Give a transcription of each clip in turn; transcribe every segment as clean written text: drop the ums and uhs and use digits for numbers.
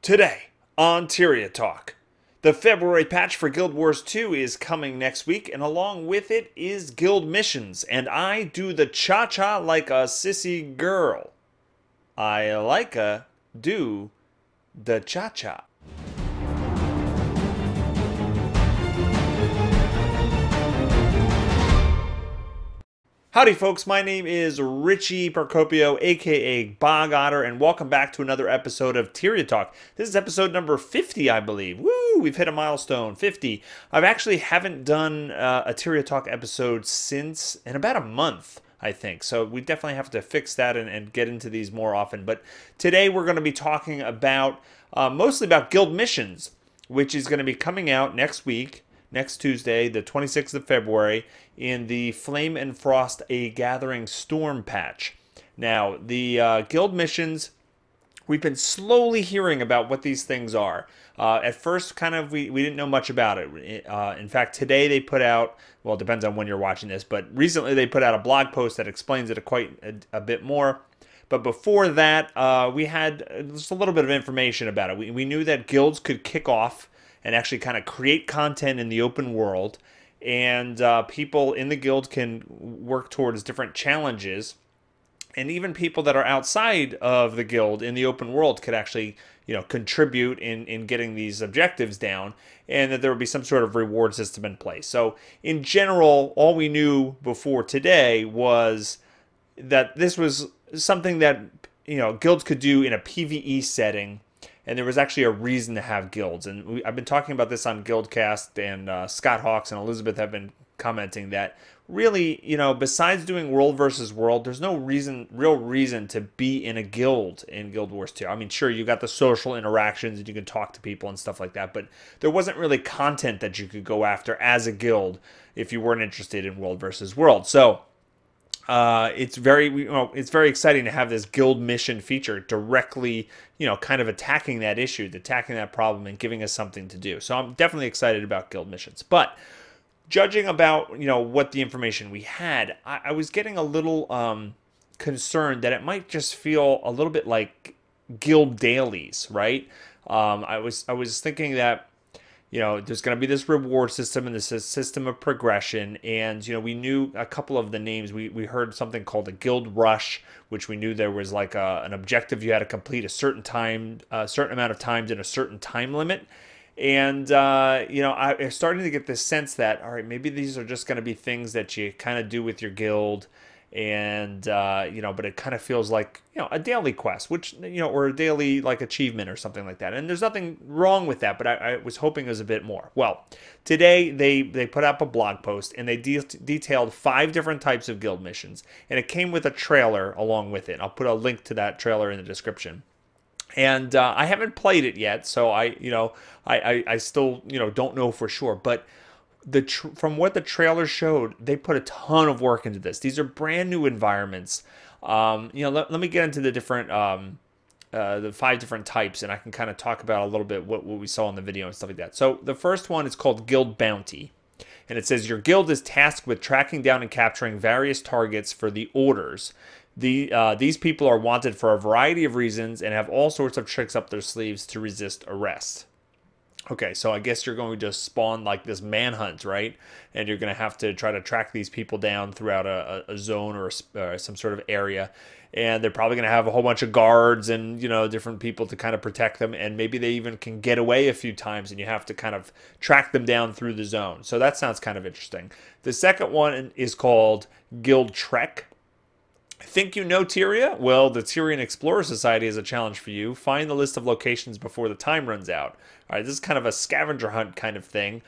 Today on Tyria Talk, the February patch for Guild Wars 2 is coming next week, and along with it is guild missions, and I do the cha-cha like a sissy girl. I like a do the cha-cha. Howdy folks, my name is Richie Procopio, aka Bog Otter, and welcome back to another episode of Tyria Talk. This is episode number 50, I believe. Woo, we've hit a milestone, 50. I actually haven't done a Tyria Talk episode since, in about a month, I think. So we definitely have to fix that and get into these more often. But today we're going to be talking about, mostly about guild missions, which is going to be coming out next week. Next Tuesday, the 26th of February, in the Flame and Frost A Gathering Storm patch. Now, the guild missions, we've been slowly hearing about what these things are. At first, we didn't know much about it. In fact, today they put out, well, it depends on when you're watching this, but recently they put out a blog post that explains it a bit more. But before that, we had just a little bit of information about it. We knew that guilds could kick off and actually kind of create content in the open world, and people in the guild can work towards different challenges, and even people that are outside of the guild in the open world could actually, contribute in getting these objectives down, and that there would be some sort of reward system in place. So in general, all we knew before today was that this was something that guilds could do in a PvE setting. And there was actually a reason to have guilds. And I've been talking about this on GuildCast, and Scott Hawks and Elizabeth have been commenting that really, besides doing world versus world, there's no real reason to be in a guild in Guild Wars 2. I mean, sure, you got the social interactions and you can talk to people and stuff like that, but there wasn't really content that you could go after as a guild if you weren't interested in world versus world. So it's very exciting to have this guild mission feature directly, kind of attacking that issue, attacking that problem, and giving us something to do. So I'm definitely excited about guild missions. But judging about, what the information we had, I was getting a little concerned that it might just feel a little bit like guild dailies, right? I was thinking that there's going to be this reward system and this system of progression. And, we knew a couple of the names. We heard something called a guild rush, which we knew there was like an objective you had to complete a certain amount of times in a certain time limit. And, I'm starting to get this sense that, all right, maybe these are just going to be things that you kind of do with your guild. And, but it kind of feels like, a daily quest, which, or a daily like achievement or something like that. And there's nothing wrong with that, but I was hoping it was a bit more. Well, today they put up a blog post and they detailed 5 different types of guild missions, and it came with a trailer along with it. I'll put a link to that trailer in the description. And I haven't played it yet, so I still, don't know for sure, but from what the trailer showed, they put a ton of work into this. These are brand new environments. Let me get into the different, the 5 different types, and I can kind of talk about a little bit what we saw in the video and stuff like that. So the first one is called Guild Bounty, and it says your guild is tasked with tracking down and capturing various targets for the orders. These people are wanted for a variety of reasons and have all sorts of tricks up their sleeves to resist arrest. Okay, so I guess you're going to spawn like this manhunt, right? And you're going to have to try to track these people down throughout a zone or some sort of area. And they're probably going to have a whole bunch of guards and, different people to kind of protect them. And maybe they even can get away a few times and you have to kind of track them down through the zone. So that sounds kind of interesting. The second one is called Guild Trek. Think you know Tyria? Well, the Tyrian Explorer Society is a challenge for you. Find the list of locations before the time runs out. All right, this is kind of a scavenger hunt kind of thing.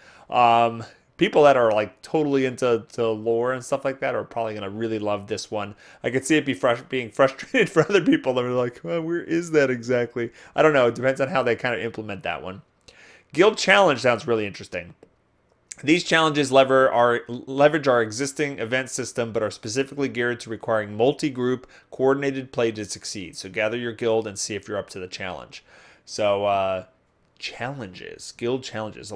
People that are like totally into lore and stuff like that are probably going to really love this one. I could see it being frustrated for other people that are like, well, where is that exactly? I don't know. It depends on how they kind of implement that one. Guild Challenge sounds really interesting. These challenges leverage our existing event system, but are specifically geared to requiring multi-group coordinated play to succeed. So gather your guild and see if you're up to the challenge. So guild challenges, a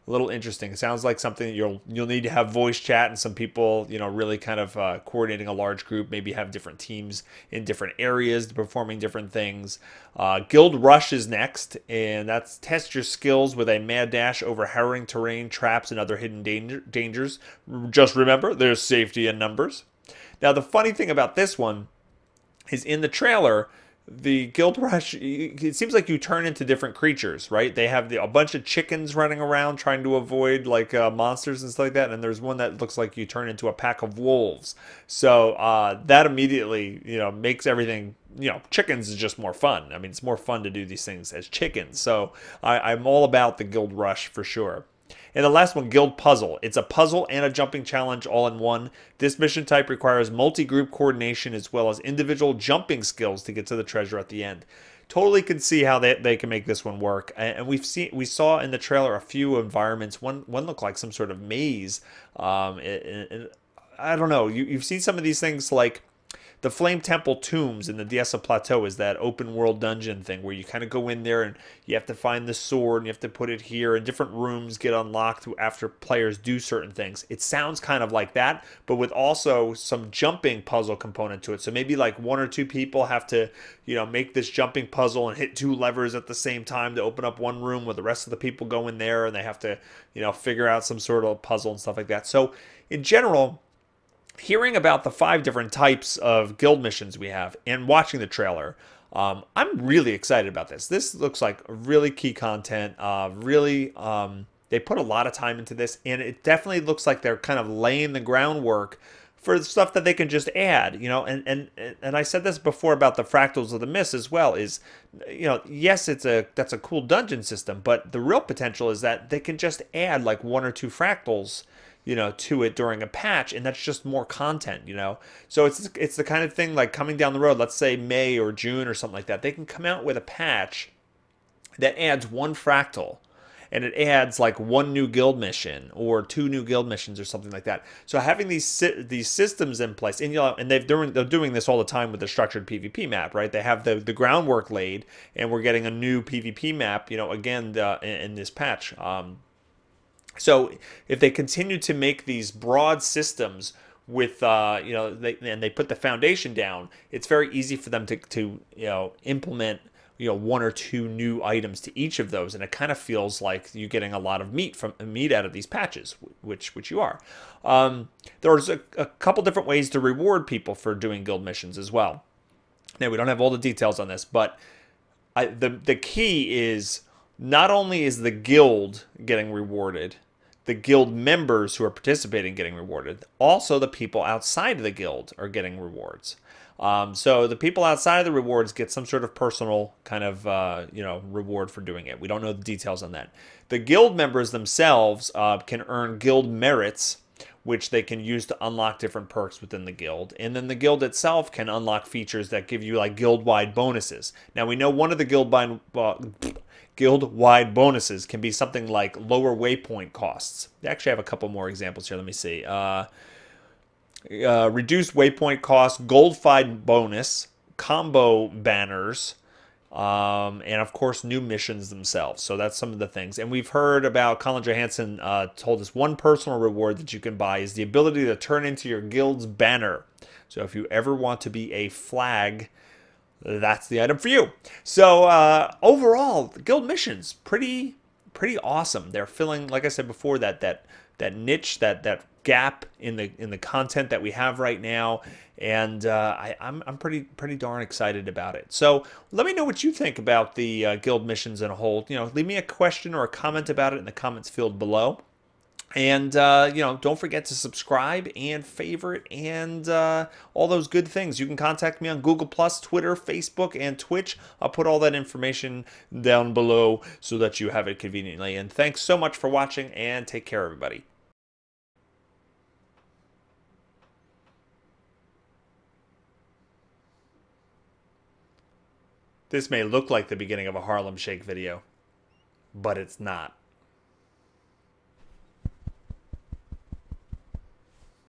a little interesting. It sounds like something you'll need to have voice chat and some people, really kind of coordinating a large group. Maybe have different teams in different areas performing different things. Guild Rush is next, and that's test your skills with a mad dash over harrowing terrain, traps, and other hidden dangers. Just remember, there's safety in numbers. Now, the funny thing about this one is in the trailer, the Guild Rush, it seems like you turn into different creatures, right? They have a bunch of chickens running around trying to avoid like monsters and stuff like that. And there's one that looks like you turn into a pack of wolves. So that immediately, makes everything, chickens is just more fun. I mean, it's more fun to do these things as chickens. So I'm all about the Guild Rush for sure. And the last one, Guild Puzzle. It's a puzzle and a jumping challenge all in one. This mission type requires multi-group coordination as well as individual jumping skills to get to the treasure at the end. Totally can see how they can make this one work. And we saw in the trailer a few environments. One looked like some sort of maze. I don't know. You've seen some of these things like the Flame Temple Tombs in the Diesa Plateau is that open world dungeon thing where you kind of go in there and you have to find the sword and you have to put it here and different rooms get unlocked after players do certain things. It sounds kind of like that, but with also some jumping puzzle component to it. So maybe like one or two people have to, make this jumping puzzle and hit two levers at the same time to open up one room where the rest of the people go in there and they have to, figure out some sort of puzzle and stuff like that. So in general, hearing about the 5 different types of guild missions we have and watching the trailer, I'm really excited about this. This looks like really key content. They put a lot of time into this, and it definitely looks like they're kind of laying the groundwork for stuff that they can just add. And I said this before about the Fractals of the Mist as well. Is yes, that's a cool dungeon system, but the real potential is that they can just add like 1 or 2 fractals to it during a patch, and that's just more content, So it's the kind of thing like coming down the road, let's say May or June or something like that. They can come out with a patch that adds 1 fractal, and it adds like 1 new guild mission or 2 new guild missions or something like that. So having these systems in place, and they're doing this all the time with the structured PvP map, right? They have the groundwork laid, and we're getting a new PvP map, again in this patch. So if they continue to make these broad systems with, and they put the foundation down, it's very easy for them to implement, 1 or 2 new items to each of those. And it kind of feels like you're getting a lot of meat out of these patches, which you are. There's a couple different ways to reward people for doing guild missions as well. Now, we don't have all the details on this, but the key is not only is the guild getting rewarded, the guild members who are participating getting rewarded, also the people outside of the guild are getting rewards. So the people outside of the rewards get some sort of personal kind of reward for doing it. We don't know the details on that. The guild members themselves can earn guild merits, which they can use to unlock different perks within the guild. And then the guild itself can unlock features that give you like guild-wide bonuses. Now we know one of the guild-wide bonuses can be something like lower waypoint costs. They actually have a couple more examples here. Let me see. Reduced waypoint costs, gold-fied bonus, combo banners, and of course new missions themselves. So that's some of the things. And we've heard about Colin Johansson told us one personal reward that you can buy is the ability to turn into your guild's banner. So if you ever want to be a flag, that's the item for you. So overall, the guild missions pretty awesome. They're filling, like I said before, that niche, that gap in the content that we have right now, and I'm pretty darn excited about it. So let me know what you think about the guild missions in a whole. Leave me a question or a comment about it in the comments field below. And, don't forget to subscribe and favorite and all those good things. You can contact me on Google+, Twitter, Facebook, and Twitch. I'll put all that information down below so that you have it conveniently. And thanks so much for watching, and take care, everybody. This may look like the beginning of a Harlem Shake video, but it's not.